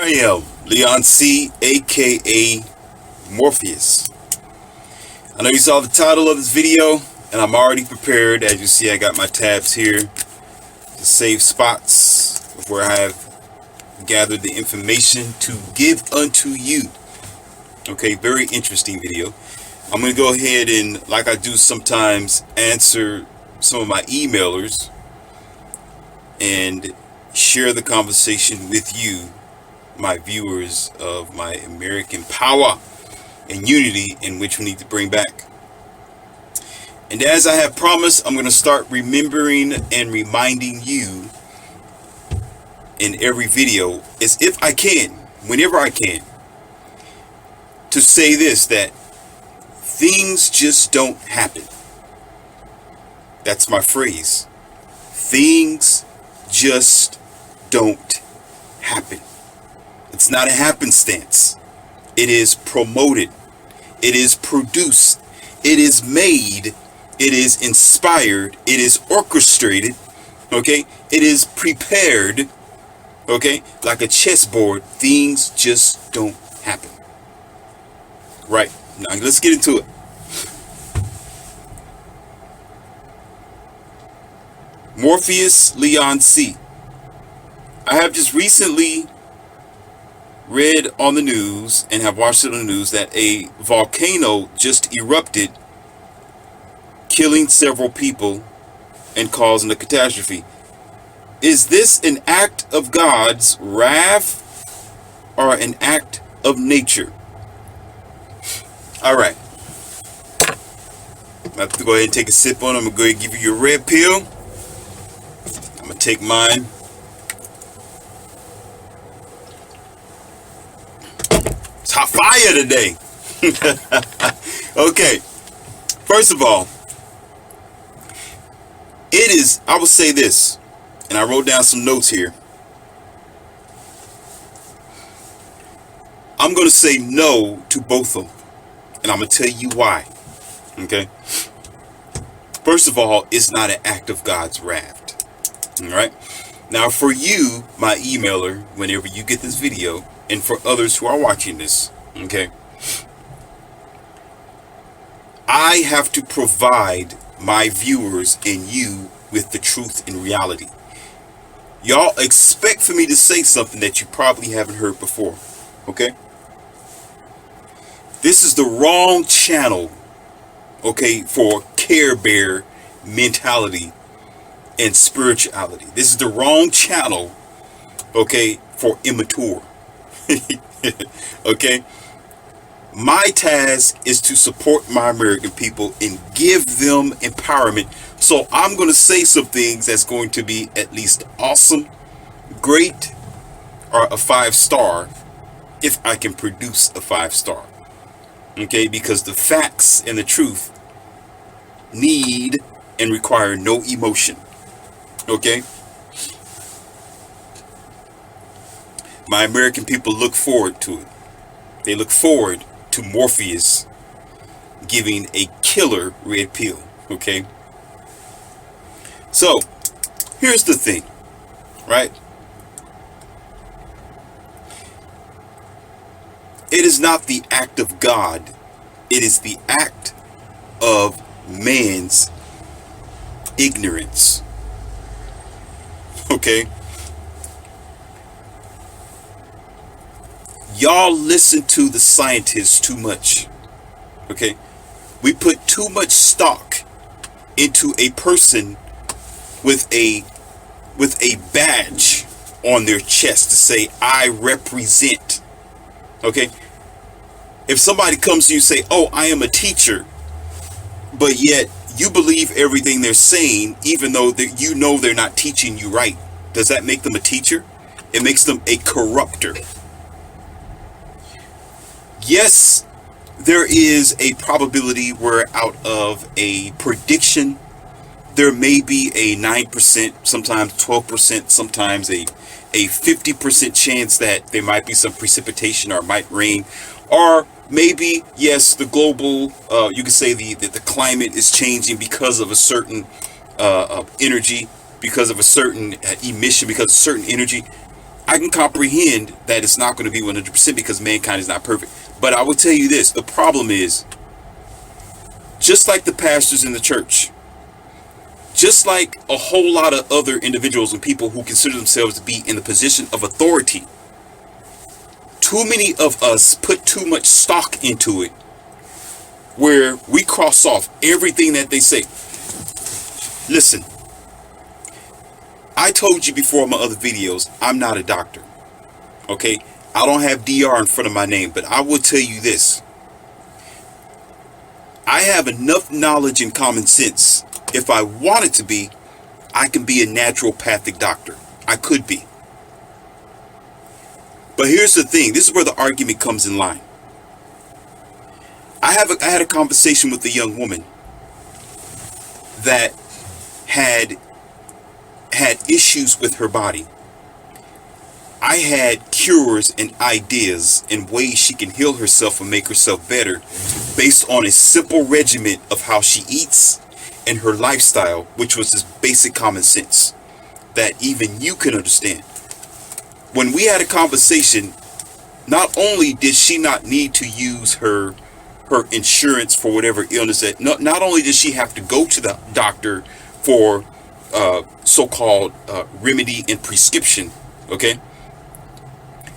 I am Leon C, aka Morpheus. I know you saw the title of this video, and I'm already prepared. As you see, I got my tabs here to save spots of where I have gathered the information to give unto you. Okay, very interesting video. I'm going to go ahead and, like I do sometimes, answer some of my emailers and share the conversation with you, my viewers of my American power and unity, in which we need to bring back. And as I have promised, I'm going to start remembering and reminding you in every video, as if I can, whenever I can, to say this, that things just don't happen. That's my phrase. Things just don't happen. It's not a happenstance. It is promoted. It is produced. It is made. It is inspired. It is orchestrated. Okay? It is prepared. Okay? Like a chessboard. Things just don't happen. Right. Now let's get into it. Morpheus Leon C. I have just recently read on the news and have watched it on the news that a volcano just erupted, killing several people and causing a catastrophe. Is this an act of God's wrath or an act of nature? All right. I have to go ahead and take a sip on it. I'm going to go ahead and give you your red pill. I'm going to take mine. It's hot fire today. Okay. First of all, I will say this, and I wrote down some notes here. I'm going to say no to both of them, and I'm going to tell you why. Okay? First of all, it's not an act of God's wrath. All right? Now, for you, my emailer, whenever you get this video, and for others who are watching this, okay, I have to provide my viewers and you with the truth and reality. Y'all expect for me to say something that you probably haven't heard before, okay? This is the wrong channel, okay, for Care Bear mentality and spirituality. This is the wrong channel, okay, for immature. Okay? My task is to support my American people and give them empowerment. So I'm going to say some things that's going to be at least awesome, great, or a 5-star, if I can produce a 5-star. Okay? Because the facts and the truth need and require no emotion. Okay? My American people look forward to it. They look forward to Morpheus giving a killer red pill. Okay? So, here's the thing, right? It is not the act of God. It is the act of man's ignorance. Okay? Y'all listen to the scientists too much. Okay? We put too much stock into a person with a badge on their chest to say, I represent. Okay? If somebody comes to you and say, oh, I am a teacher, but yet you believe everything they're saying, even though you know they're not teaching you right, does that make them a teacher? It makes them a corrupter. Yes, there is a probability where out of a prediction, there may be a 9%, sometimes 12%, sometimes a 50% chance that there might be some precipitation or might rain. Or maybe, yes, the global, you could say the climate is changing because of a certain energy, because of a certain emission, because of certain energy. I can comprehend that it's not going to be 100% because mankind is not perfect. But I will tell you this, the problem is, just like the pastors in the church, just like a whole lot of other individuals and people who consider themselves to be in the position of authority, too many of us put too much stock into it, where we cross off everything that they say. Listen, I told you before in my other videos, I'm not a doctor. Okay? I don't have DR in front of my name, but I will tell you this. I have enough knowledge and common sense. If I wanted to be, I can be a naturopathic doctor. I could be. But here's the thing. This is where the argument comes in line. I had a conversation with a young woman that had issues with her body. I had cures and ideas and ways she can heal herself and make herself better based on a simple regimen of how she eats and her lifestyle, which was this basic common sense that even you can understand. When we had a conversation, not only did she not need to use her insurance for whatever illness that, not only did she have to go to the doctor for so-called remedy and prescription, okay?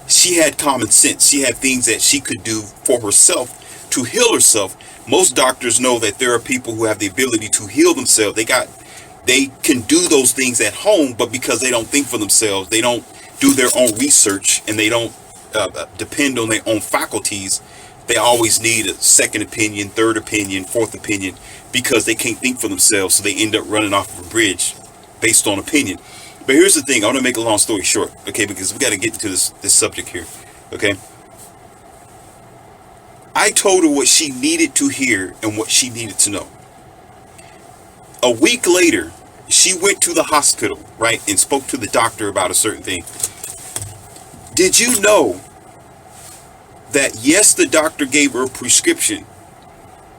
She had common sense. She had things that she could do for herself to heal herself. Most doctors know that there are people who have the ability to heal themselves. They can do those things at home, but because they don't think for themselves, they don't do their own research, and they don't depend on their own faculties, they always need a second opinion, third opinion, fourth opinion, because they can't think for themselves, so they end up running off of a bridge based on opinion. But here's the thing, I want to make a long story short, okay, because we got to get into this subject here, okay? I told her what she needed to hear and what she needed to know. A week later, she went to the hospital, right, and spoke to the doctor about a certain thing. Did you know that, yes, the doctor gave her a prescription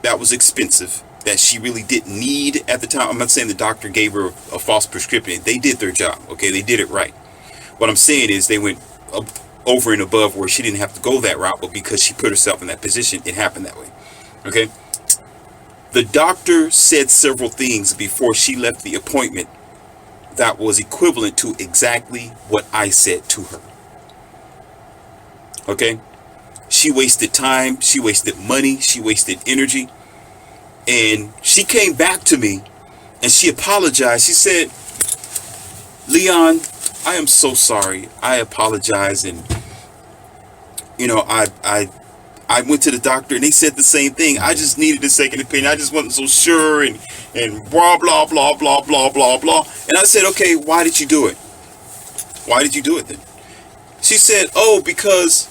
that was expensive, that she really didn't need at the time? I'm not saying the doctor gave her a false prescription. They did their job, okay? They did it right. What I'm saying is they went over and above where she didn't have to go that route, but because she put herself in that position, it happened that way, okay? The doctor said several things before she left the appointment that was equivalent to exactly what I said to her, okay? She wasted time, she wasted money, she wasted energy. And she came back to me and she apologized. She said, Leon, I am so sorry. I apologize. And, you know, I went to the doctor and they said the same thing. I just needed a second opinion. I just wasn't so sure and blah, blah, blah, blah, blah, blah, blah. And I said, okay, why did you do it? Why did you do it then? She said, oh, because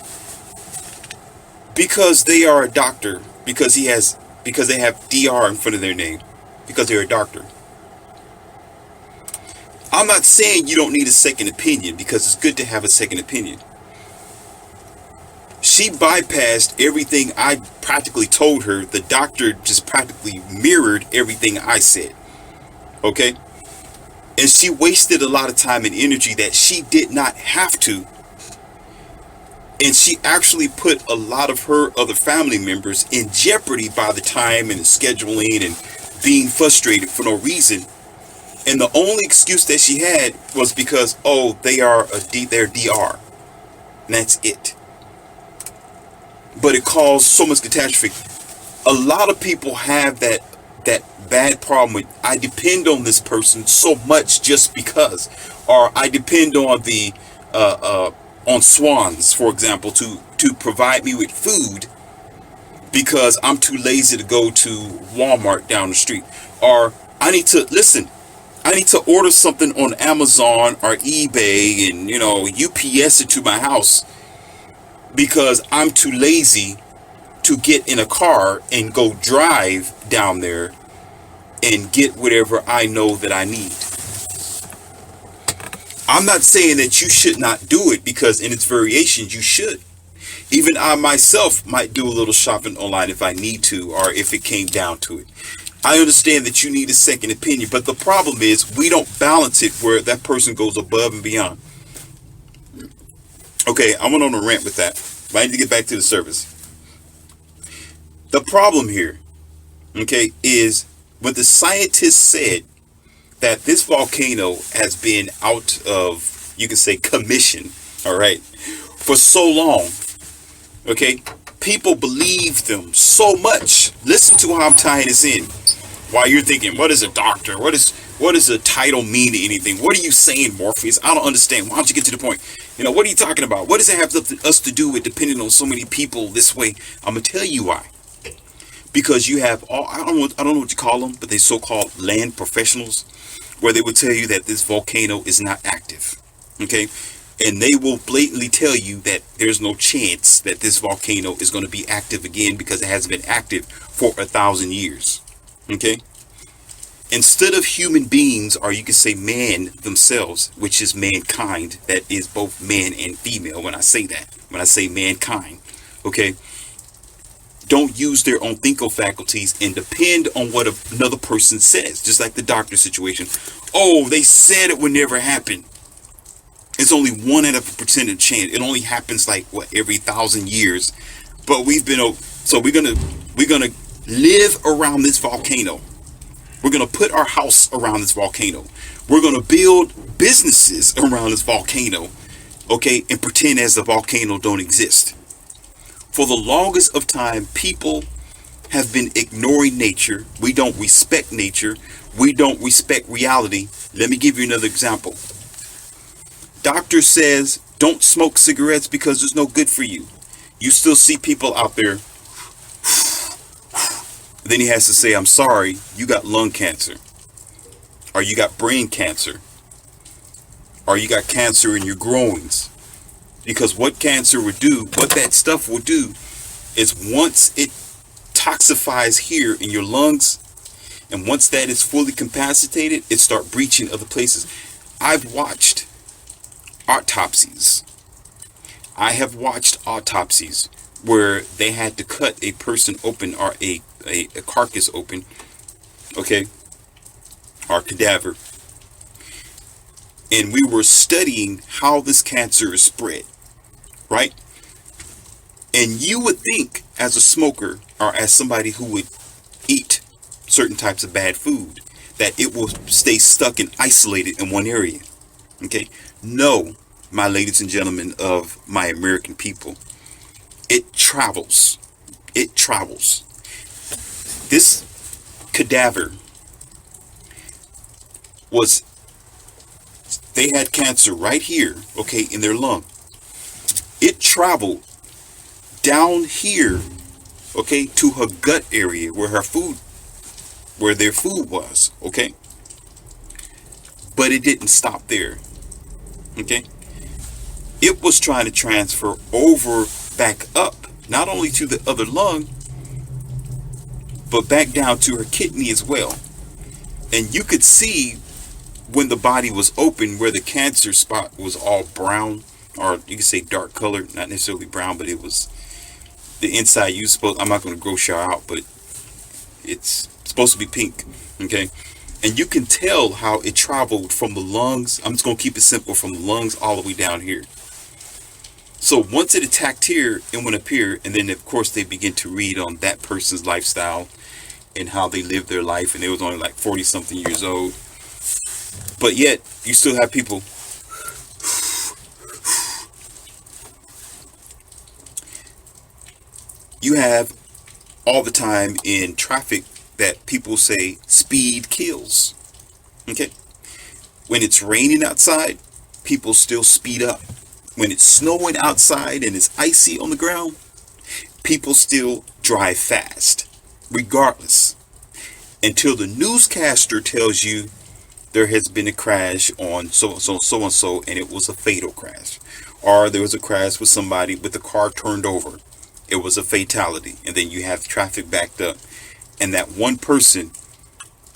they are a doctor, because they have DR in front of their name, because they're a doctor. I'm not saying you don't need a second opinion, because it's good to have a second opinion. She bypassed everything I practically told her. The doctor just practically mirrored everything I said. Okay? And she wasted a lot of time and energy that she did not have to. And she actually put a lot of her other family members in jeopardy by the time and the scheduling and being frustrated for no reason. And the only excuse that she had was because, oh, they're DR. And that's it. But it caused so much catastrophe. A lot of people have that bad problem with, I depend on this person so much just because. Or I depend on on Swans, for example, to provide me with food because I'm too lazy to go to Walmart down the street. Or I need to order something on Amazon or eBay and, you know, UPS it to my house because I'm too lazy to get in a car and go drive down there and get whatever I know that I need. I'm not saying that you should not do it, because in its variations you should. Even I myself might do a little shopping online if I need to, or if it came down to it. I understand that you need a second opinion, but the problem is we don't balance it where that person goes above and beyond. Okay, I went on a rant with that, but I need to get back to the service. The problem here, okay, is when the scientists said that this volcano has been out of, you can say, commission, all right, for so long, okay, people believe them so much. Listen to how I'm tying this in. While you're thinking, what is a doctor? What does a title mean to anything? What are you saying, Morpheus? I don't understand. Why don't you get to the point? What are you talking about? What does it have us to do with depending on so many people this way? I'm gonna tell you why. Because you have all, I don't know what you call them, but they so-called land professionals, where they will tell you that this volcano is not active. Okay? And they will blatantly tell you that there's no chance that this volcano is going to be active again because it hasn't been active for 1,000 years. Okay? Instead of human beings, or you can say man themselves, which is mankind, that is both man and female when I say that, when I say mankind, okay, don't use their own thinking faculties and depend on what another person says, just like the doctor situation. Oh, they said it would never happen. It's only 1 out of a percentage chance. It only happens like what, every 1,000 years. But we're gonna live around this volcano. We're gonna put our house around this volcano. We're gonna build businesses around this volcano, okay, and pretend as the volcano don't exist. For the longest of time, people have been ignoring nature. We don't respect nature. We don't respect reality. Let me give you another example. Doctor says don't smoke cigarettes because it's no good for you. You still see people out there. Then he has to say, I'm sorry, you got lung cancer, or you got brain cancer, or you got cancer in your groins. Because what cancer would do, what that stuff will do, is once it toxifies here in your lungs, and once that is fully capacitated, it start breaching other places. I've watched autopsies. I have watched autopsies where they had to cut a person open, or a carcass open, okay, or cadaver. And we were studying how this cancer is spread, right? And you would think, as a smoker, or as somebody who would eat certain types of bad food, that it will stay stuck and isolated in one area. Okay? No, my ladies and gentlemen of my American people. It travels. It travels. This cadaver they had cancer right here, okay, in their lung. It traveled down here, okay, to her gut area where their food was, okay? But it didn't stop there, okay? It was trying to transfer over back up, not only to the other lung, but back down to her kidney as well. And you could see when the body was open where the cancer spot was all brown, or you could say dark colored, not necessarily brown, but it was the inside. I'm not going to gross y'all out, but it's supposed to be pink, okay? And you can tell how it traveled from the lungs. I'm just going to keep it simple, from the lungs all the way down here. So once it attacked here, it went up here, and then of course they begin to read on that person's lifestyle and how they lived their life, and they was only like 40 something years old. But yet you still have people you have all the time in traffic that people say speed kills. Okay? When it's raining outside, people still speed up. When it's snowing outside and it's icy on the ground, people still drive fast, regardless. Until the newscaster tells you there has been a crash on so-and-so, and it was a fatal crash. Or there was a crash with somebody with the car turned over. It was a fatality. And then you have traffic backed up. And that one person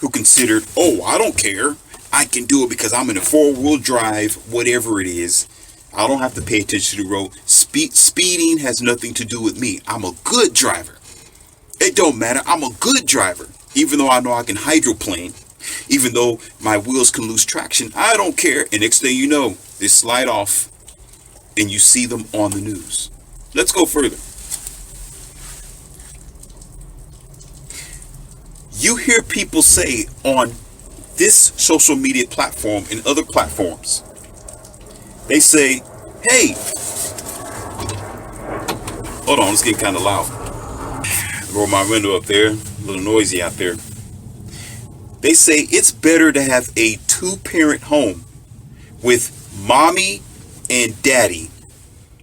who considered, oh, I don't care, I can do it because I'm in a four-wheel drive, whatever it is. I don't have to pay attention to the road. Speeding has nothing to do with me. I'm a good driver. It don't matter. I'm a good driver. Even though I know I can hydroplane, even though my wheels can lose traction, I don't care. And next thing you know, they slide off and you see them on the news. Let's go further. You hear people say on this social media platform and other platforms, they say, hey, hold on, it's getting kind of loud. Roll my window up there, a little noisy out there. They say it's better to have a two-parent home with mommy and daddy.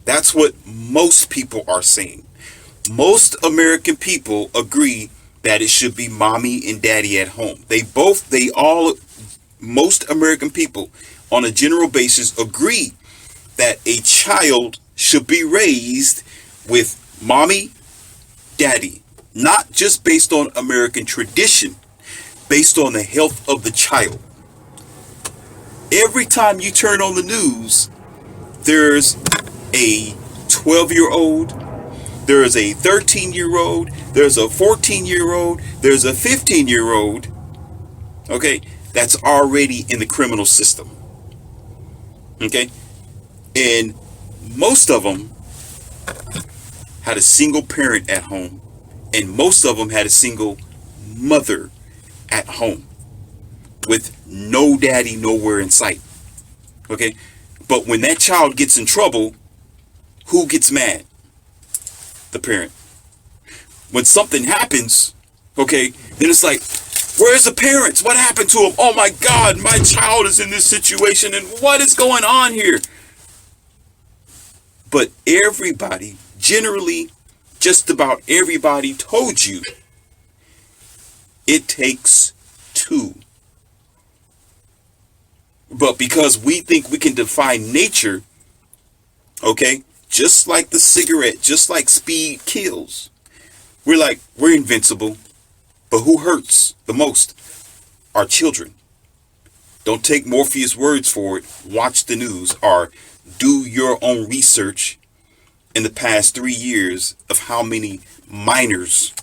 That's what most people are saying. Most American people agree that it should be mommy and daddy at home. Most American people on a general basis agree that a child should be raised with mommy, daddy, not just based on American tradition, based on the health of the child. Every time you turn on the news, there's a 12-year-old, there's a 13-year-old, there's a 14-year-old, there's a 15-year-old, okay, that's already in the criminal system. Okay? And most of them had a single parent at home, and most of them had a single mother at home with no daddy nowhere in sight. Okay? But when that child gets in trouble, who gets mad? The parent. When something happens, okay, then it's like, where's the parents? What happened to them? Oh my God, my child is in this situation, and what is going on here? But everybody, generally, just about everybody told you it takes two. But because we think we can defy nature, okay, just like the cigarette, just like speed kills, we're like, we're invincible. But who hurts the most? Our children. Don't take Morpheus' words for it. Watch the news or do your own research in the past 3 years of how many minors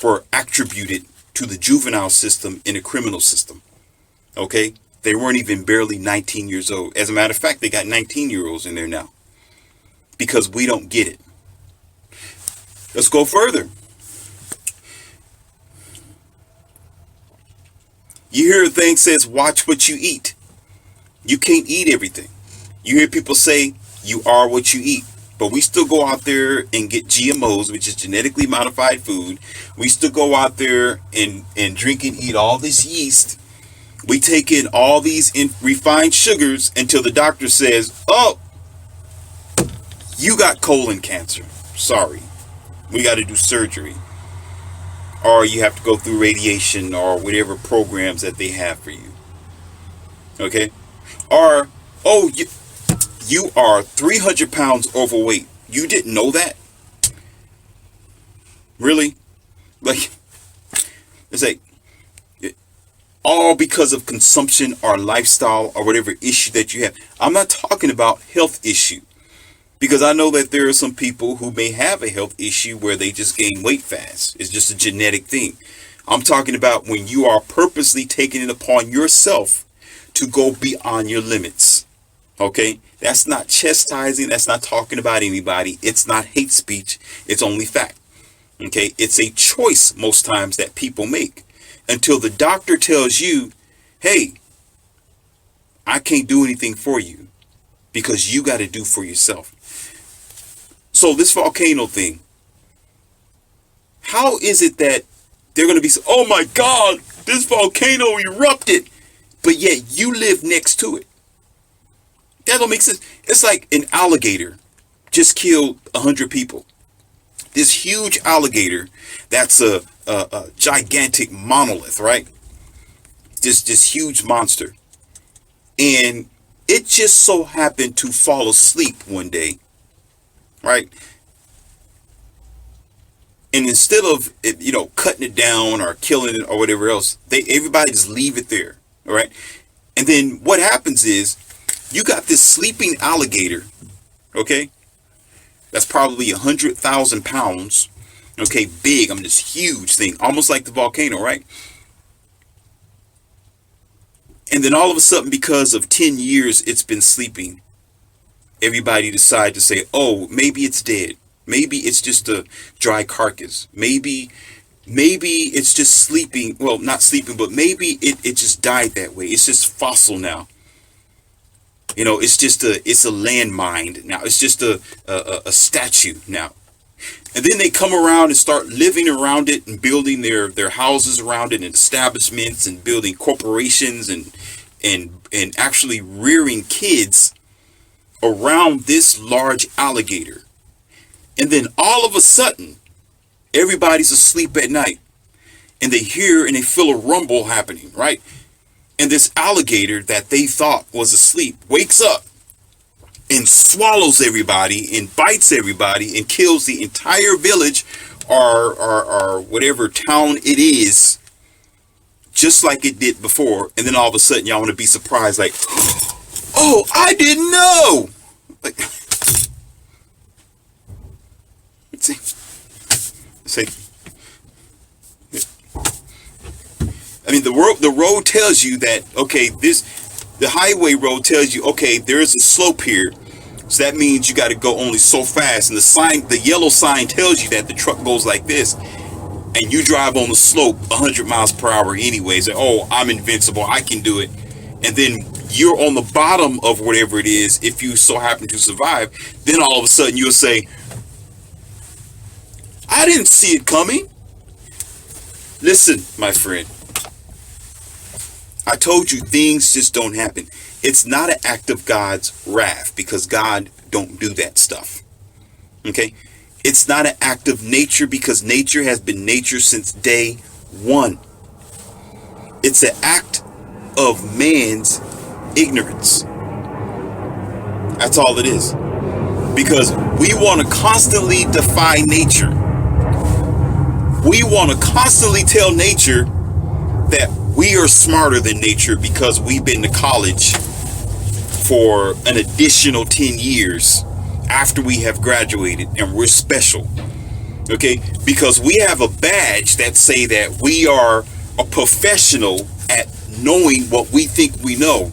were attributed to the juvenile system in the criminal system. Okay? They weren't even barely 19 years old. As a matter of fact, they got 19-year-olds in there now. Because we don't get it. Let's go further. You hear a thing says, watch what you eat. You can't eat everything. You hear people say, you are what you eat. But we still go out there and get GMOs, which is genetically modified food. We still go out there and drink and eat all this yeast. We take in all these refined sugars until the doctor says, oh, you got colon cancer. Sorry. We got to do surgery. Or you have to go through radiation or whatever programs that they have for you. Okay? Or, oh, you are 300 pounds overweight. You didn't know that? Really? Like, it's like, all because of consumption or lifestyle or whatever issue that you have. I'm not talking about health issue. Because I know that there are some people who may have a health issue where they just gain weight fast. It's just a genetic thing. I'm talking about when you are purposely taking it upon yourself to go beyond your limits. Okay? That's not chastising. That's not talking about anybody. It's not hate speech. It's only fact. Okay? It's a choice most times that people make until the doctor tells you, hey, I can't do anything for you because you got to do for yourself. So this volcano thing, how is it that they're going to be so, oh my God, this volcano erupted, but yet you live next to it? That don't make sense. It's like an alligator just killed 100 people. This huge alligator, that's a gigantic monolith, right? This huge monster. And it just so happened to fall asleep one day. Right? And instead of, cutting it down or killing it or whatever else, everybody just leave it there. All right? And then what happens is you got this sleeping alligator, okay? That's probably 100,000 pounds. Okay, big. I mean, this huge thing, almost like the volcano, right? And then all of a sudden, because of 10 years it's been sleeping, everybody decide to say, oh, maybe it's dead. Maybe it's just a dry carcass. Maybe it's just sleeping. Well, not sleeping, but maybe it just died that way. It's just fossil now. It's a landmine now. It's just a statue now. And then they come around and start living around it and building their houses around it and establishments and building corporations and actually rearing kids around this large alligator. And then all of a sudden, everybody's asleep at night and they hear and they feel a rumble happening, right? And this alligator that they thought was asleep wakes up and swallows everybody and bites everybody and kills the entire village or whatever town it is, just like it did before. And then all of a sudden y'all want to be surprised, like, oh, I didn't know. Like, say, I mean, the road tells you that, okay, the highway road tells you, okay, there is a slope here. So that means you got to go only so fast. And the yellow sign tells you that the truck goes like this. And you drive on the slope 100 miles per hour anyways. And, oh, I'm invincible. I can do it. And then you're on the bottom of whatever it is. If you so happen to survive, then all of a sudden you'll say, I didn't see it coming. Listen, my friend. I told you things just don't happen. It's not an act of God's wrath because God don't do that stuff. Okay? It's not an act of nature because nature has been nature since day one. It's an act of man's ignorance. That's all it is. Because we want to constantly defy nature. We want to constantly tell nature that we are smarter than nature because we've been to college for an additional 10 years after we have graduated and we're special. Okay? Because we have a badge that say that we are a professional at knowing what we think we know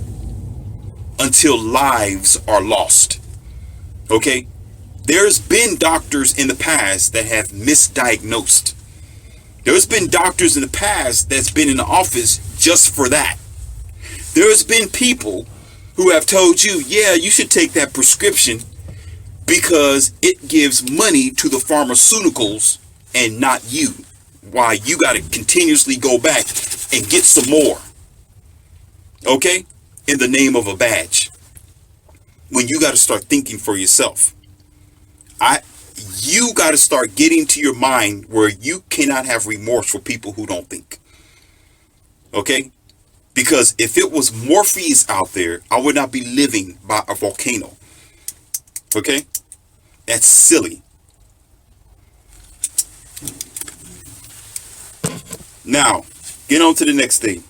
until lives are lost. Okay? There's been doctors in the past that have misdiagnosed. There's been doctors in the past that's been in the office just for that. There's been people who have told you, yeah, you should take that prescription because it gives money to the pharmaceuticals and not you. Why you got to continuously go back and get some more. Okay? In the name of a badge. When you got to start thinking for yourself. You got to start getting to your mind where you cannot have remorse for people who don't think. Okay? Because if it was Morpheus out there, I would not be living by a volcano. Okay? That's silly. Now, get on to the next thing.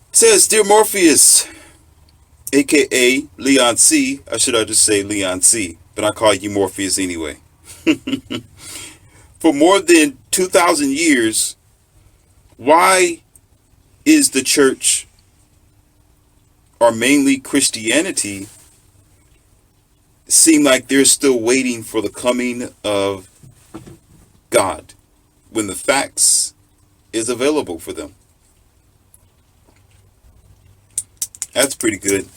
It says, Dear Morpheus, aka Leon C. Or should I just say Leon C.? But I call you Morpheus anyway. For more than 2,000 years, why is the church, or mainly Christianity, seem like they're still waiting for the coming of God when the facts is available for them? That's pretty good.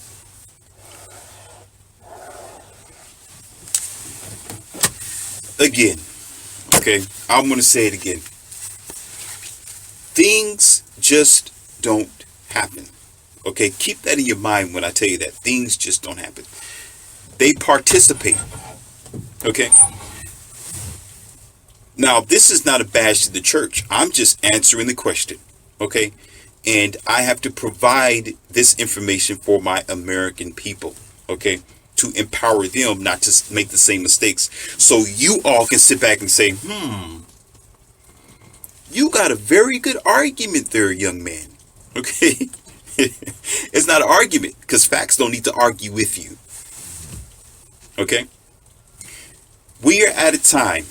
Again, okay, I'm going to say it again. Things just don't happen. Okay, keep that in your mind when I tell you that. Things just don't happen. They participate. Okay. Now, this is not a badge to the church. I'm just answering the question. Okay. And I have to provide this information for my American people. Okay. To empower them not to make the same mistakes. So you all can sit back and say, you got a very good argument there, young man. Okay. It's not an argument because facts don't need to argue with you. Okay. We are at a time.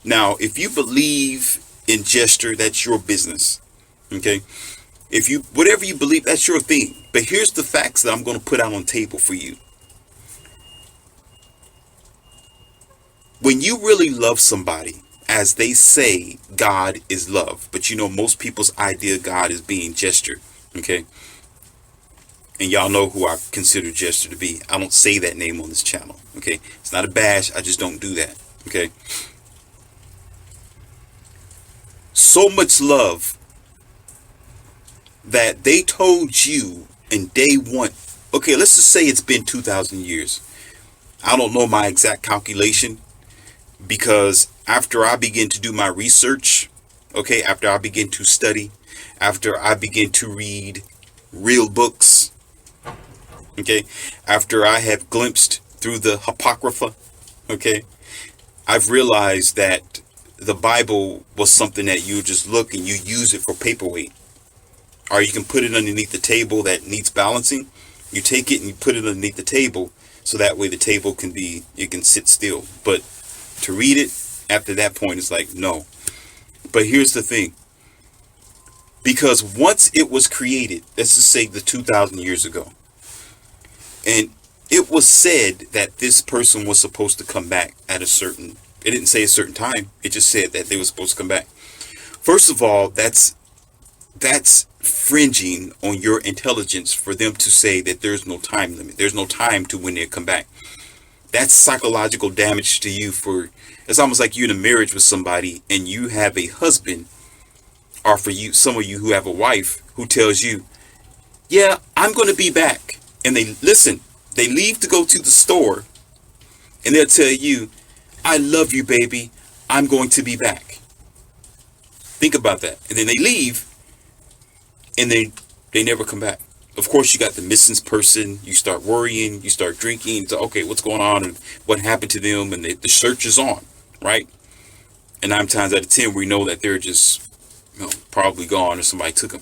Now, if you believe in gesture, that's your business. Okay. If you, whatever you believe, that's your thing. But here's the facts that I'm going to put out on the table for you. When you really love somebody, as they say, God is love. But you know, most people's idea of God is being gesture. Okay. And y'all know who I consider Gesture to be. I don't say that name on this channel. Okay. It's not a bash. I just don't do that. Okay. So much love that they told you in day one. Okay, let's just say it's been 2,000 years. I don't know my exact calculation, because after I begin to do my research, okay, after I begin to study, after I begin to read real books, okay, after I have glimpsed through the Apocrypha, okay, I've realized that the Bible was something that you just look and you use it for paperweight. Or you can put it underneath the table that needs balancing. You take it and you put it underneath the table, so that way the table can be, you can sit still. But to read it after that point is like, no. But here's the thing. Because once it was created, let's just say the 2,000 years ago, and it was said that this person was supposed to come back at a certain, it didn't say a certain time. It just said that they were supposed to come back. First of all, that's fringing on your intelligence for them to say that there's no time limit. There's no time to when they come back. That's psychological damage to you. For it's almost like you're in a marriage with somebody and you have a husband, or for you, some of you who have a wife who tells you, yeah, I'm going to be back. And they listen, they leave to go to the store and they'll tell you, I love you, baby. I'm going to be back. Think about that. And then they leave and they never come back. Of course, you got the missing person. You start worrying. You start drinking. So, okay, what's going on and what happened to them? And the search is on, right? And 9 times out of 10, we know that they're just, probably gone or somebody took them.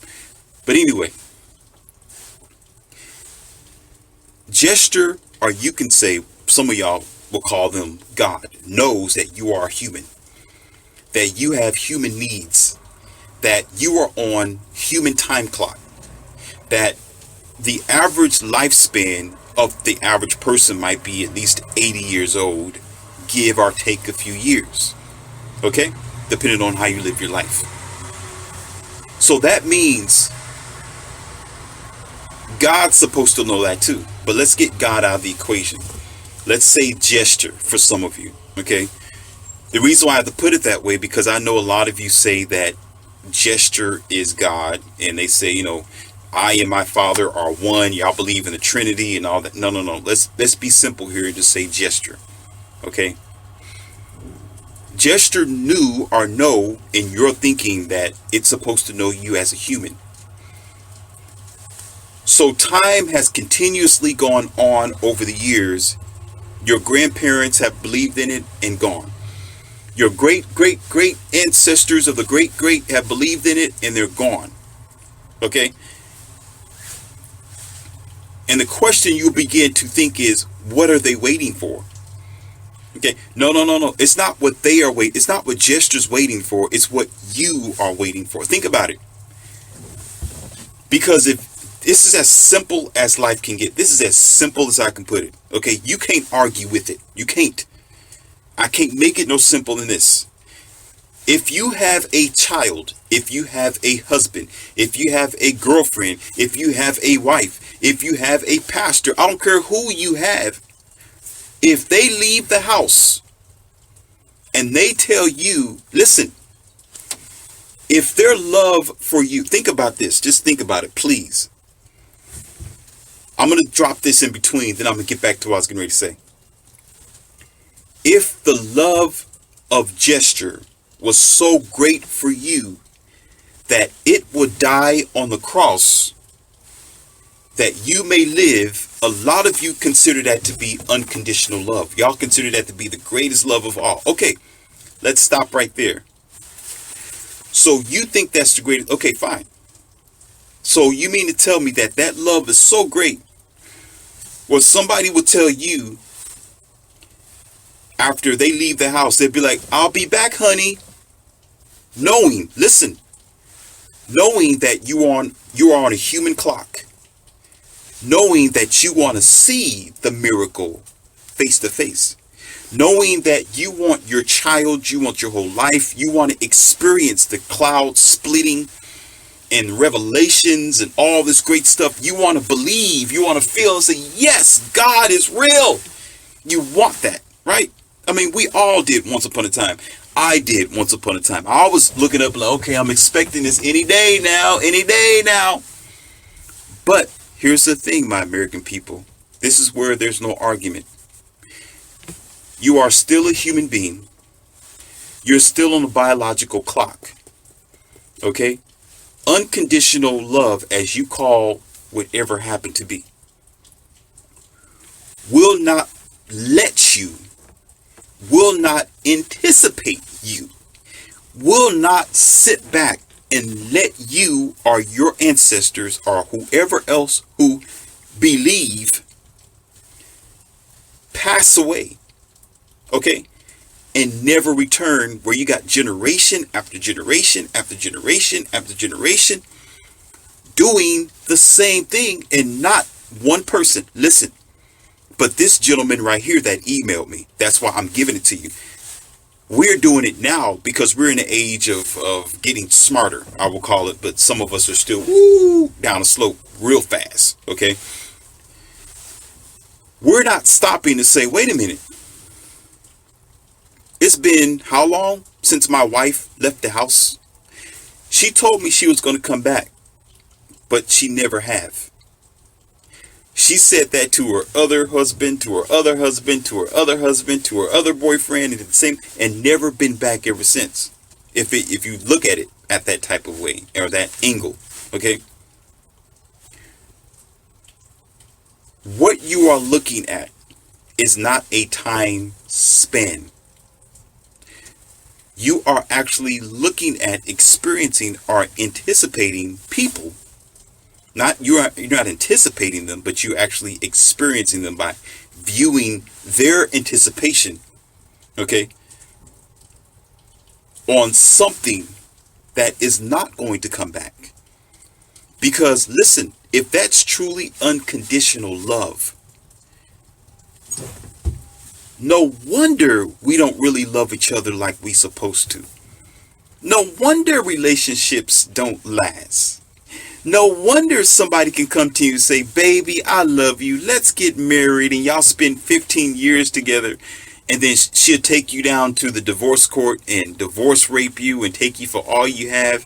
But anyway, gesture, or you can say, some of y'all will call them God, knows that you are human, that you have human needs, that you are on human time clock, that the average lifespan of the average person might be at least 80 years old, give or take a few years, okay, depending on how you live your life. So that means God's supposed to know that too. But let's get God out of the equation. Let's say gesture for some of you, okay? The reason why I have to put it that way, because I know a lot of you say that gesture is God, and they say, I and my Father are one. Y'all believe in the Trinity and all that. No. Let's be simple here and just say gesture, okay? Gesture knew or know in your thinking that it's supposed to know you as a human. So time has continuously gone on over the years. Your grandparents have believed in it and gone. Your great ancestors of the great have believed in it and they're gone. Okay? And the question you begin to think is, what are they waiting for? Okay? No. It's not what they are waiting. It's not what gesture's waiting for. It's what you are waiting for. Think about it. Because if this is as simple as life can get, this is as simple as I can put it. Okay? You can't argue with it. You can't. I can't make it no simple than this. If you have a child, if you have a husband, if you have a girlfriend, if you have a wife, if you have a pastor, I don't care who you have, if they leave the house and they tell you, listen, if their love for you, think about this, just think about it, please. I'm going to drop this in between, then I'm going to get back to what I was getting ready to say. If the love of gesture was so great for you that it would die on the cross that you may live, a lot of you consider that to be unconditional love. Y'all consider that to be the greatest love of all. Okay, let's stop right there. So you think that's the greatest? Okay, fine. So you mean to tell me that that love is so great, well, somebody will tell you after they leave the house, they'll be like, I'll be back, honey. Knowing that you are on a human clock. knowing that you want to see the miracle face to face, knowing that you want your child, you want your whole life, you want to experience the cloud splitting and revelations and all this great stuff. You want to believe, you want to feel and say, yes, God is real. You want that, right? I mean, we all did once upon a time. I did once upon a time. I was looking up like, okay, I'm expecting this any day now, any day now. But here's the thing, my American people. This is where there's no argument. You are still a human being. You're still on the biological clock. Okay? Unconditional love, as you call whatever happened to be, will not let you, will not anticipate you, will not sit back and let you or your ancestors or whoever else who believe pass away, okay, and never return, where you got generation after generation after generation after generation doing the same thing, and not one person. Listen, but this gentleman right here that emailed me, that's why I'm giving it to you. We're doing it now because we're in the age of getting smarter, I will call it, but some of us are still down the slope real fast, okay? We're not stopping to say, wait a minute. It's been how long since my wife left the house? She told me she was going to come back, but she never have. She said that to her other husband, to her other husband, to her other husband, to her other boyfriend, and the same, and never been back ever since. If you look at it at that type of way, or that angle, okay? What you are looking at is not a time span. You are actually looking at, experiencing, or anticipating people. You're not anticipating them, but you're actually experiencing them by viewing their anticipation, okay, on something that is not going to come back. Because listen, if that's truly unconditional love, no wonder we don't really love each other like we supposed to. No wonder relationships don't last. No wonder somebody can come to you and say, baby, I love you. Let's get married. And y'all spend 15 years together. And then she'll take you down to the divorce court and divorce rape you and take you for all you have.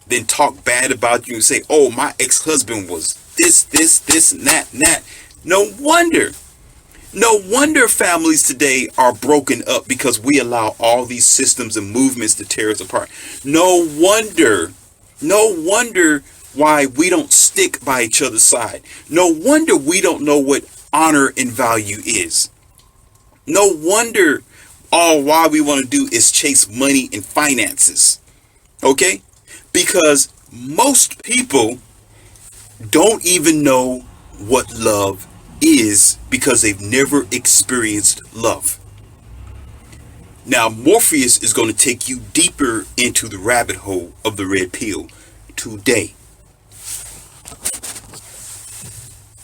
Then talk bad about you and say, oh, my ex-husband was this, and that. No wonder. No wonder families today are broken up, because we allow all these systems and movements to tear us apart. No wonder why we don't stick by each other's side. No wonder we don't know what honor and value is. No wonder all why we want to do is chase money and finances. Okay? Because most people don't even know what love is, because they've never experienced love. Now, Morpheus is going to take you deeper into the rabbit hole of the red pill today.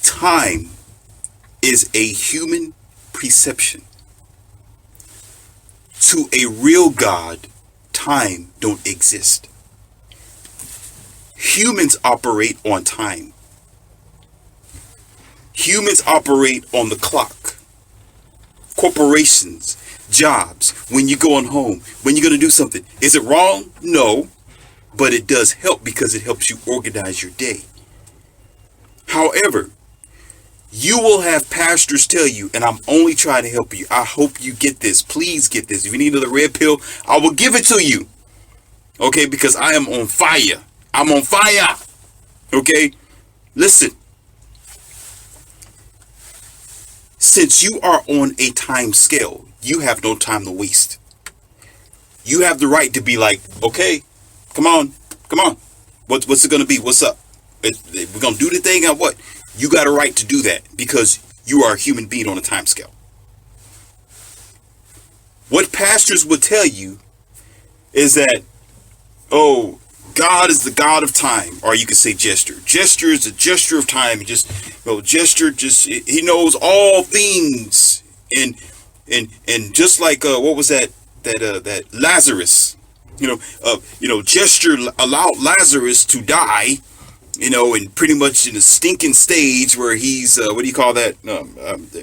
Time is a human perception. To a real God, time don't exist. Humans operate on time. Humans operate on the clock. Corporations, jobs, when you're going home, when you're going to do something. Is it wrong? No. But it does help, because it helps you organize your day. However, you will have pastors tell you, and I'm only trying to help you. I hope you get this. Please get this. If you need another red pill, I will give it to you. Okay? Because I am on fire. I'm on fire. Okay? Listen. Since you are on a time scale, you have no time to waste. You have the right to be like, okay, come on. What's it going to be? What's up? We're going to do the thing or what? You got a right to do that, because you are a human being on a time scale. What pastors will tell you is that, oh, God is the God of time, or you could say gesture. Gesture is a gesture of time. Just Well, gesture just he knows all things, and just like what was that Lazarus, gesture allowed Lazarus to die, and pretty much in a stinking stage where he's what do you call that?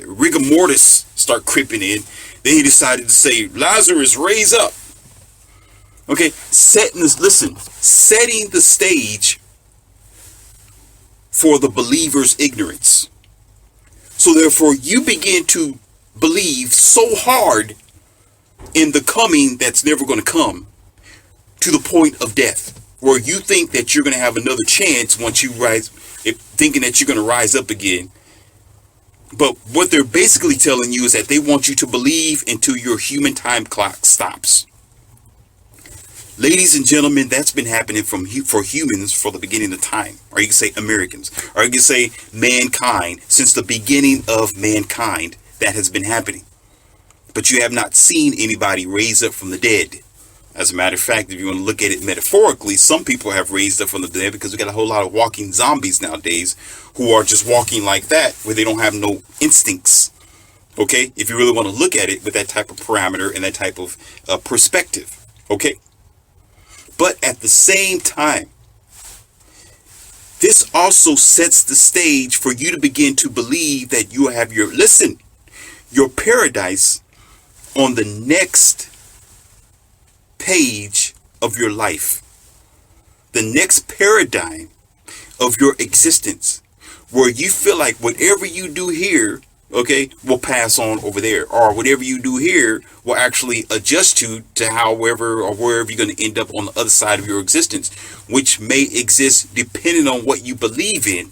Rigor mortis start creeping in. Then he decided to say, Lazarus, raise up. Okay, setting the stage for the believer's ignorance. So therefore, you begin to believe so hard in the coming that's never going to come, to the point of death, where you think that you're going to have another chance once you rise, thinking that you're going to rise up again. But what they're basically telling you is that they want you to believe until your human time clock stops. Ladies and gentlemen, that's been happening for humans for the beginning of time. Or you can say Americans. Or you can say mankind. Since the beginning of mankind, that has been happening. But you have not seen anybody raise up from the dead. As a matter of fact, if you want to look at it metaphorically, some people have raised up from the dead because we got a whole lot of walking zombies nowadays who are just walking like that, where they don't have no instincts. Okay? If you really want to look at it with that type of parameter and that type of perspective. Okay? But at the same time, this also sets the stage for you to begin to believe that you have your paradise on the next page of your life, the next paradigm of your existence, where you feel like whatever you do here, okay, will pass on over there, or whatever you do here will actually adjust to however or wherever you're going to end up on the other side of your existence, which may exist depending on what you believe in,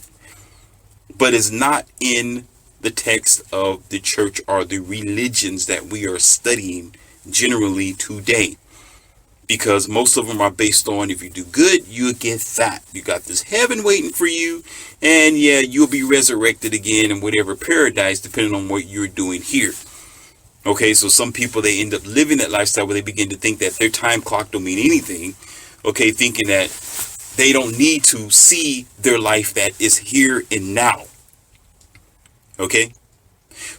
but is not in the text of the church or the religions that we are studying generally today. Because most of them are based on, if you do good, you'll get that. You got this heaven waiting for you, and yeah, you'll be resurrected again in whatever paradise, depending on what you're doing here. Okay, so some people, they end up living that lifestyle where they begin to think that their time clock don't mean anything. Okay, thinking that they don't need to see their life that is here and now. Okay,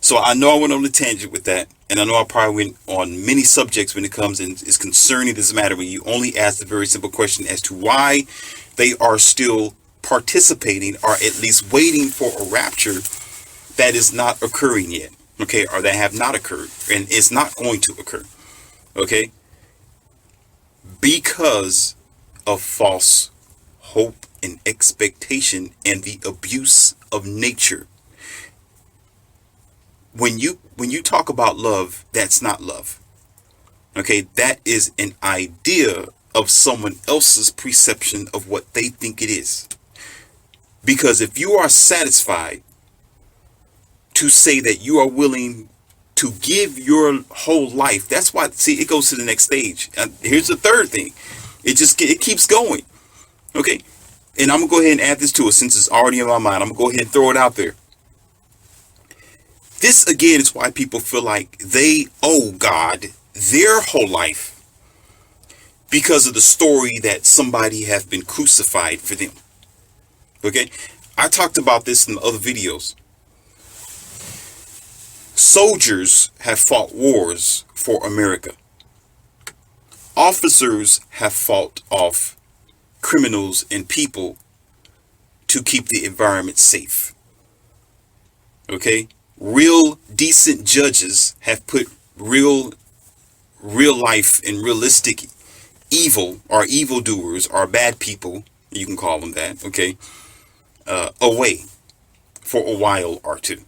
so I know I went on a tangent with that. And I know I probably went on many subjects when it comes and is concerning this matter, when you only ask the very simple question as to why they are still participating, or at least waiting for a rapture that is not occurring yet. Okay, or that have not occurred and is not going to occur. Okay, because of false hope and expectation and the abuse of nature. When you talk about love, that's not love. Okay, that is an idea of someone else's perception of what they think it is. Because if you are satisfied to say that you are willing to give your whole life, that's why, see, it goes to the next stage. And here's the third thing. It keeps going. Okay, and I'm gonna go ahead and add this to it since it's already in my mind. I'm gonna go ahead and throw it out there. This, again, is why people feel like they owe God their whole life because of the story that somebody has been crucified for them. Okay? I talked about this in other videos. Soldiers have fought wars for America. Officers have fought off criminals and people to keep the environment safe. Okay? Real decent judges have put real life and realistic evil, or evildoers, or bad people, you can call them that, okay, away for a while or two.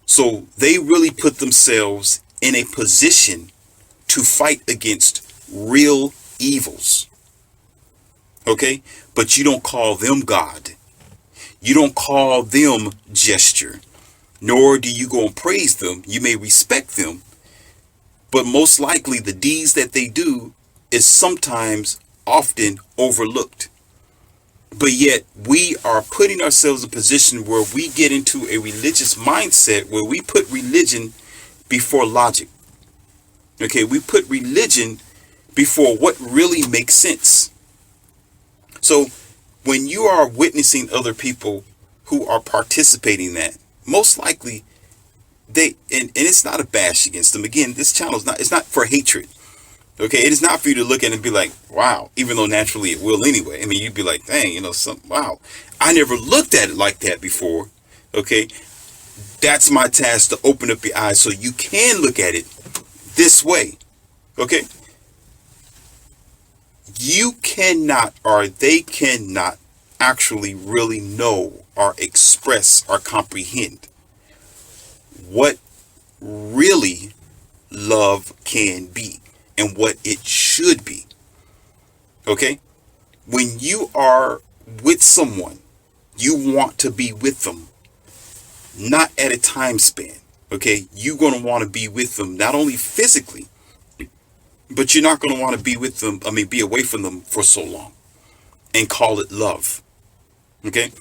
So they really put themselves in a position to fight against real evils. Okay? But you don't call them God. You don't call them gesture. Nor do you go and praise them. You may respect them, but most likely the deeds that they do is sometimes often overlooked. But yet we are putting ourselves in a position where we get into a religious mindset where we put religion before logic. Okay, we put religion before what really makes sense. So when you are witnessing other people who are participating in that, most likely and it's not a bash against them. Again, this channel is not, it's not for hatred. Okay, it is not for you to look at it and be like, wow, even though naturally it will anyway. I mean, you'd be like, dang, wow, I never looked at it like that before. Okay, that's my task, to open up your eyes so you can look at it this way. Okay, you cannot, or they cannot actually really know or express or comprehend what really love can be and what it should be. Okay? When you are with someone, you want to be with them, not at a time span. Okay? You're going to want to be with them, not only physically, but you're not going to want to be with them, be away from them for so long and call it love. Okay?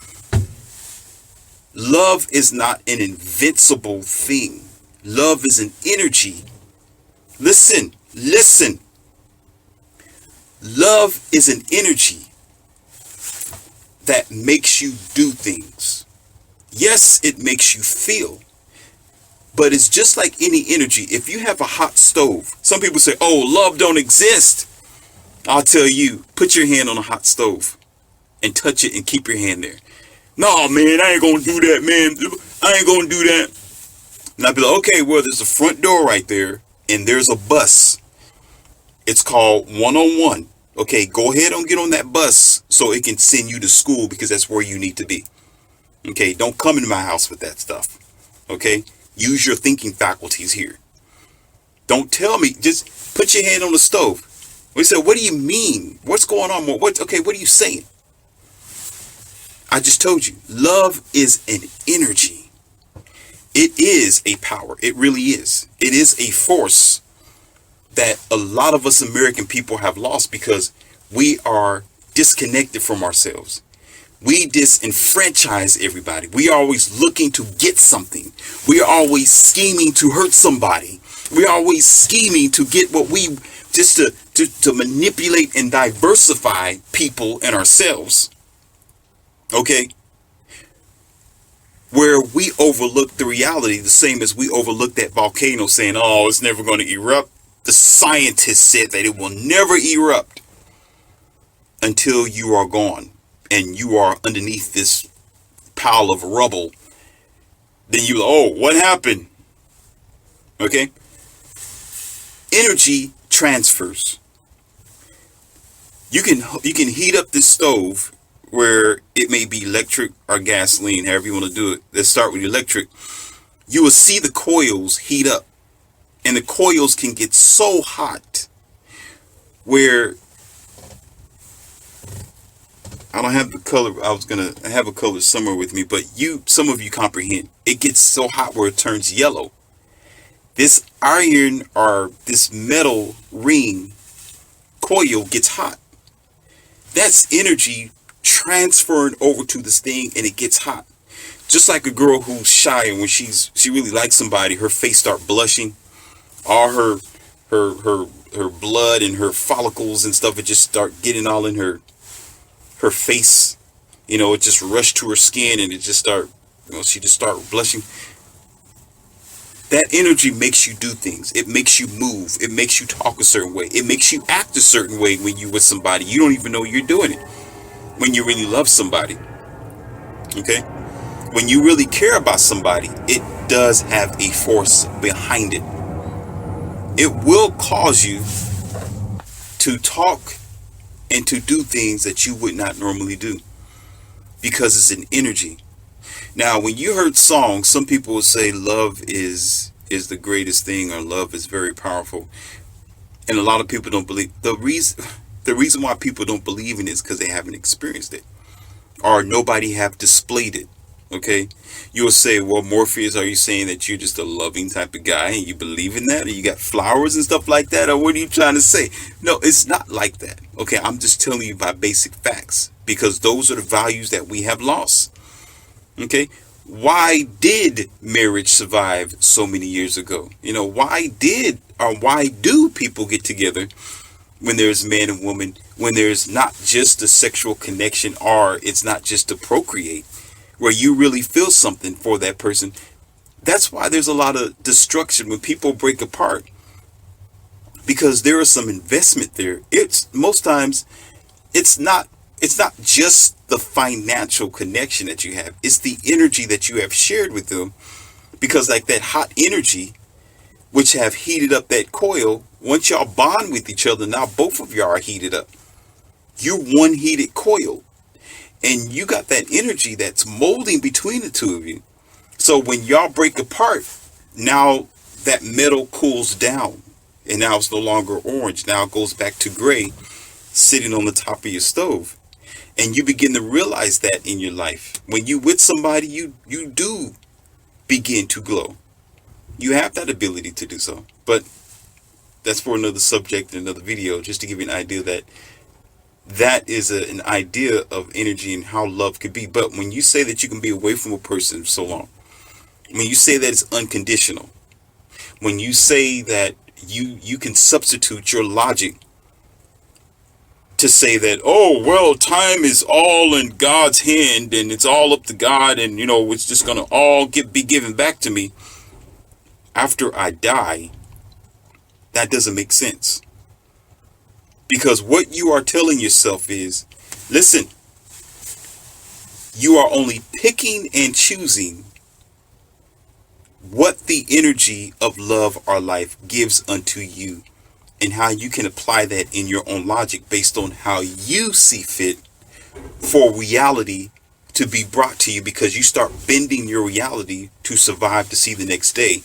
Love is not an invincible thing. Love is an energy. Listen. Love is an energy that makes you do things. Yes, it makes you feel. But it's just like any energy. If you have a hot stove, some people say, oh, love don't exist. I'll tell you, put your hand on a hot stove and touch it and keep your hand there. No, man, I ain't gonna do that, man. I ain't gonna do that. And I'll be like, okay, well, there's a front door right there, and there's a bus. It's called 101. Okay, go ahead and get on that bus so it can send you to school, because that's where you need to be. Okay, don't come into my house with that stuff. Okay, use your thinking faculties here. Don't tell me, just put your hand on the stove. We said, what do you mean? What's going on? What are you saying? I just told you, love is an energy. It is a power. It really is. It is a force that a lot of us American people have lost because we are disconnected from ourselves. We disenfranchise everybody. We are always looking to get something. We are always scheming to hurt somebody. We are always scheming to get what we, just to manipulate and diversify people and ourselves. Okay? Where we overlook the reality, the same as we overlook that volcano saying, oh, it's never going to erupt. The scientists said that it will never erupt until you are gone and you are underneath this pile of rubble. Then you, oh, what happened? Okay? Energy transfers. You can heat up this stove where it may be electric or gasoline, however you want to do it. Let's start with electric. You will see the coils heat up, and the coils can get so hot where I don't have the color. I have a color somewhere with me, but some of you comprehend. It gets so hot where it turns yellow. This iron or this metal ring coil gets hot. That's energy transferring over to this thing, and it gets hot. Just like a girl who's shy, and when she really likes somebody, her face start blushing, all her blood and her follicles and stuff, it just start getting all in her face. It just rushed to her skin, and it just start, she just start blushing. That energy makes you do things. It makes you move. It makes you talk a certain way. It makes you act a certain way when you're with somebody. You don't even know you're doing it. When you really love somebody. Okay? When you really care about somebody, it does have a force behind it. It will cause you to talk and to do things that you would not normally do, because it's an energy. Now, when you heard songs, some people will say love is the greatest thing, or love is very powerful. And a lot of people don't believe. The reason why people don't believe in it is because they haven't experienced it, or nobody have displayed it. Okay, you'll say, well, Morpheus, are you saying that you're just a loving type of guy and you believe in that, or you got flowers and stuff like that, or what are you trying to say? No, it's not like that. Okay, I'm just telling you by basic facts, because those are the values that we have lost. Okay, why did marriage survive so many years ago? Why do people get together when there's man and woman, when there's not just a sexual connection, or it's not just to procreate? where you really feel something for that person. That's why there's a lot of destruction when people break apart, because there is some investment there. It's most times it's not just the financial connection that you have. It's the energy that you have shared with them, because like that hot energy which have heated up that coil, once y'all bond with each other, now both of y'all are heated up. You're one heated coil, and you got that energy that's molding between the two of you. So when y'all break apart, now that metal cools down, and now it's no longer orange. Now it goes back to gray, sitting on the top of your stove. And you begin to realize that in your life. When you with somebody, you do begin to glow. You have that ability to do so. But that's for another subject, another video, just to give you an idea that that is an idea of energy and how love could be. But when you say that you can be away from a person so long, when you say that it's unconditional, when you say that you can substitute your logic to say that, oh, well, time is all in God's hand and it's all up to God, and it's just gonna all be given back to me after I die, that doesn't make sense. Because what you are telling yourself is, listen, you are only picking and choosing what the energy of love or life gives unto you, and how you can apply that in your own logic based on how you see fit for reality to be brought to you, because you start bending your reality to survive to see the next day,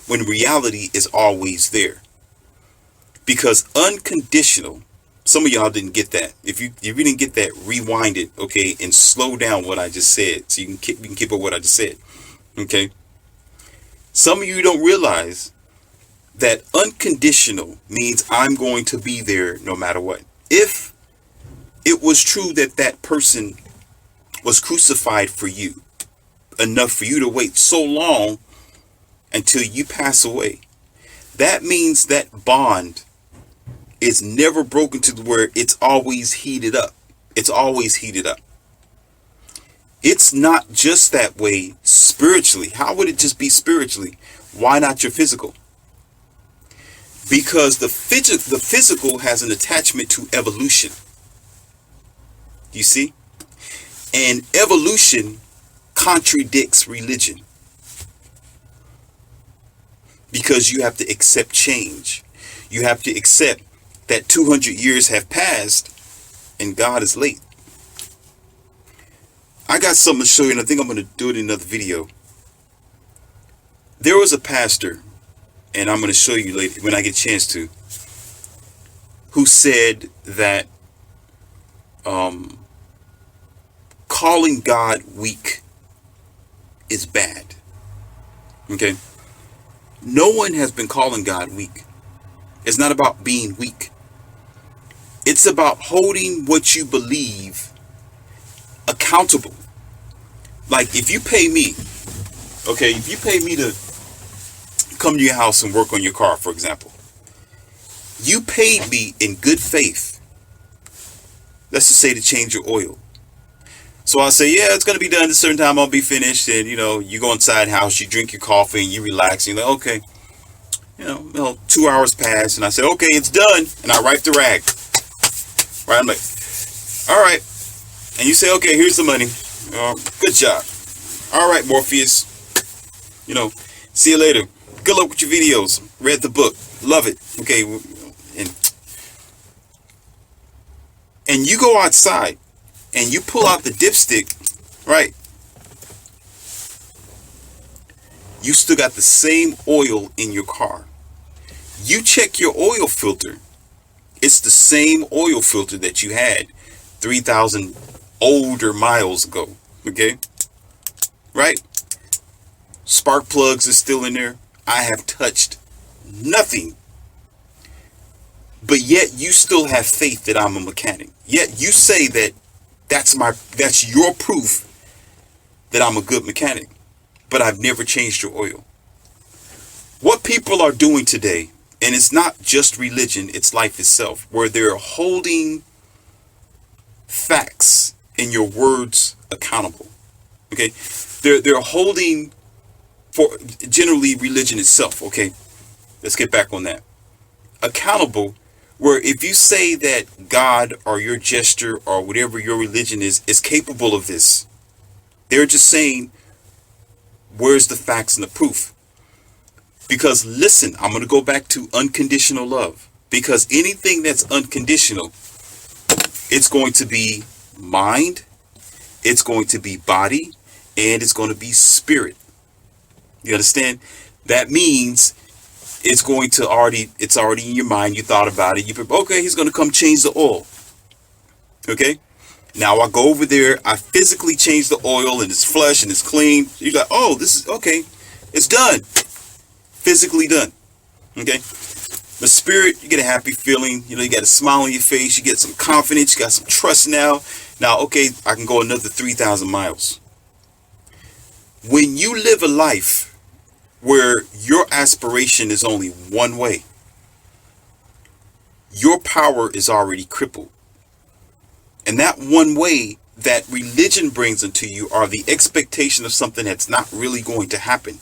when reality is always there. Because unconditional, some of y'all didn't get that. If you didn't get that, rewind it, okay, and slow down what I just said so you can keep up what I just said, okay? Some of you don't realize that unconditional means I'm going to be there no matter what. If it was true that that person was crucified for you, enough for you to wait so long until you pass away, that means that bond is never broken to where it's always heated up. It's always heated up. It's not just that way spiritually. How would it just be spiritually? Why not your physical? Because the physical has an attachment to evolution. You see? And evolution contradicts religion. Because you have to accept change. You have to accept that 200 years have passed and God is late. I got something to show you, and I think I'm going to do it in another video. There was a pastor, and I'm going to show you later when I get a chance to, who said that calling God weak is bad. Okay? No one has been calling God weak. It's not about being weak. It's about holding what you believe accountable. Like if you pay me, okay, if you pay me to come to your house and work on your car, for example, you paid me in good faith, let's just say, to change your oil. So I say, yeah, it's going to be done at a certain time, I'll be finished. And you go inside the house, you drink your coffee and you relax, and you're like, okay, 2 hours pass, and I say, okay, it's done, and I wipe the rag. Right? I'm like, all right. And you say, okay, here's the money. Good job. All right, Morpheus. See you later. Good luck with your videos. Read the book. Love it. Okay. And you go outside and you pull out the dipstick, right? You still got the same oil in your car. You check your oil filter. It's the same oil filter that you had 3,000 older miles ago. Okay? Right? Spark plugs are still in there. I have touched nothing. But yet you still have faith that I'm a mechanic. Yet you say that that's your proof that I'm a good mechanic. But I've never changed your oil. What people are doing today, and it's not just religion, it's life itself, where they're holding facts and your words accountable. Okay, they're holding, for generally religion itself. Okay, let's get back on that. Accountable, where if you say that God or your gesture or whatever your religion is capable of this, they're just saying, where's the facts and the proof? Because listen, I'm going to go back to unconditional love. Because anything that's unconditional, it's going to be mind, it's going to be body, and it's going to be spirit. You understand? That means it's already in your mind. You thought about it. Okay, he's going to come change the oil. Okay. Now I go over there. I physically change the oil and it's flush and it's clean. You're like, oh, this is okay. It's done. Physically done. Okay. The spirit, you get a happy feeling. You know, you got a smile on your face. You get some confidence. You got some trust now. Now, okay, I can go another 3,000 miles. When you live a life where your aspiration is only one way, your power is already crippled. And that one way that religion brings into you are the expectation of something that's not really going to happen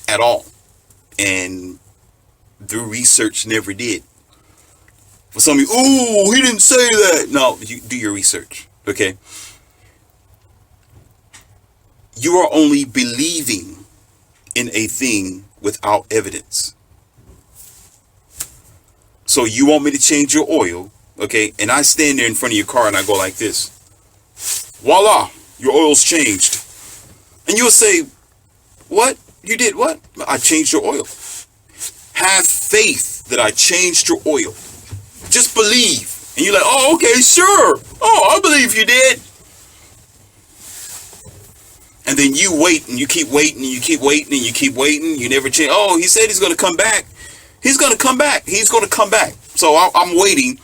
at all. And the research never did. For some of you, oh, he didn't say that. No, you do your research, okay? You are only believing in a thing without evidence. So you want me to change your oil, okay? And I stand there in front of your car and I go like this. Voila, your oil's changed. And you'll say, what? You did what? I changed your oil. Have faith that I changed your oil. Just believe. And you're like, oh, okay, sure. Oh, I believe you did. And then you wait and you keep waiting and you keep waiting and you keep waiting. You never change. Oh, he said he's going to come back. He's going to come back. He's going to come back. So I'm waiting.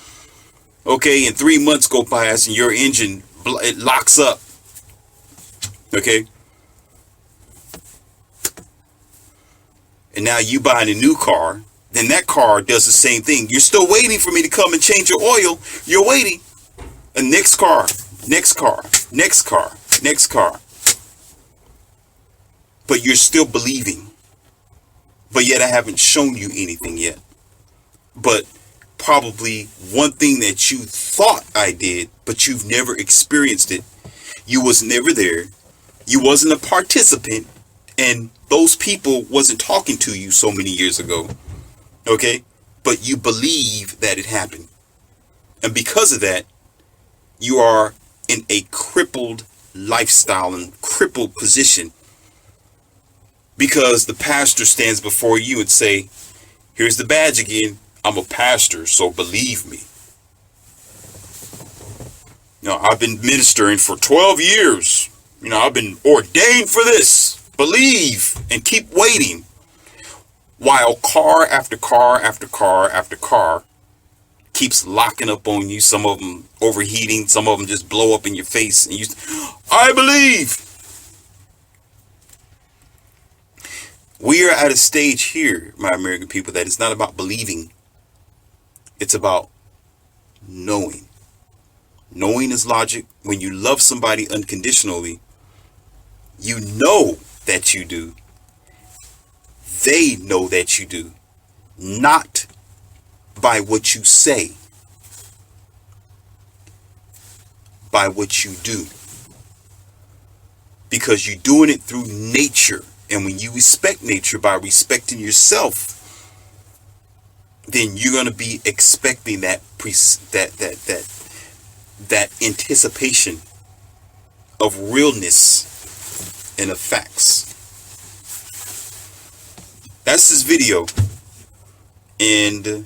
Okay, and 3 months go past and your engine, it locks up. Okay. And now you buying a new car. Then that car does the same thing. You're still waiting for me to come and change your oil. You're waiting. And next car, next car, next car, next car. But you're still believing. But yet I haven't shown you anything yet. But probably one thing that you thought I did, but you've never experienced it. You was never there. You wasn't a participant. And those people wasn't talking to you so many years ago. Okay? But you believe that it happened. And because of that, you are in a crippled lifestyle and crippled position. Because the pastor stands before you and say, here's the badge again. I'm a pastor, so believe me. You know, I've been ministering for 12 years. You know, I've been ordained for this. Believe and keep waiting. While car after car after car after car keeps locking up on you. Some of them overheating. Some of them just blow up in your face. And you, I believe. We are at a stage here, my American people, that it's not about believing. It's about knowing. Knowing is logic. When you love somebody unconditionally, you know that you do. They know that you do. Not by what you say. By what you do. Because you're doing it through nature. And when you respect nature by respecting yourself, then you're going to be expecting that anticipation of realness and of facts. That's this video, and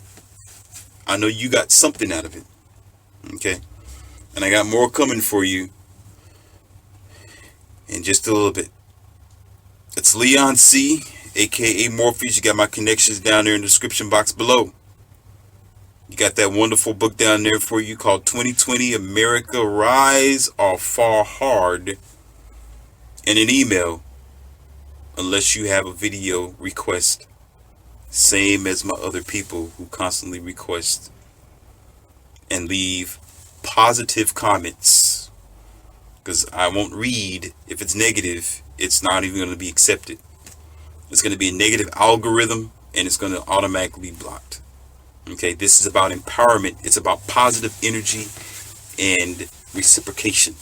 I know you got something out of it. Okay, and I got more coming for you in just a little bit. It's Leon C, aka Morpheus. You got my connections down there in the description box below. You got that wonderful book down there for you called 2020 America Rise or Fall Hard, and an email, unless you have a video request, same as my other people who constantly request and leave positive comments because I won't read. If it's negative, it's not even going to be accepted. It's going to be a negative algorithm, and it's going to automatically be blocked. Okay, this is about empowerment. It's about positive energy and reciprocation.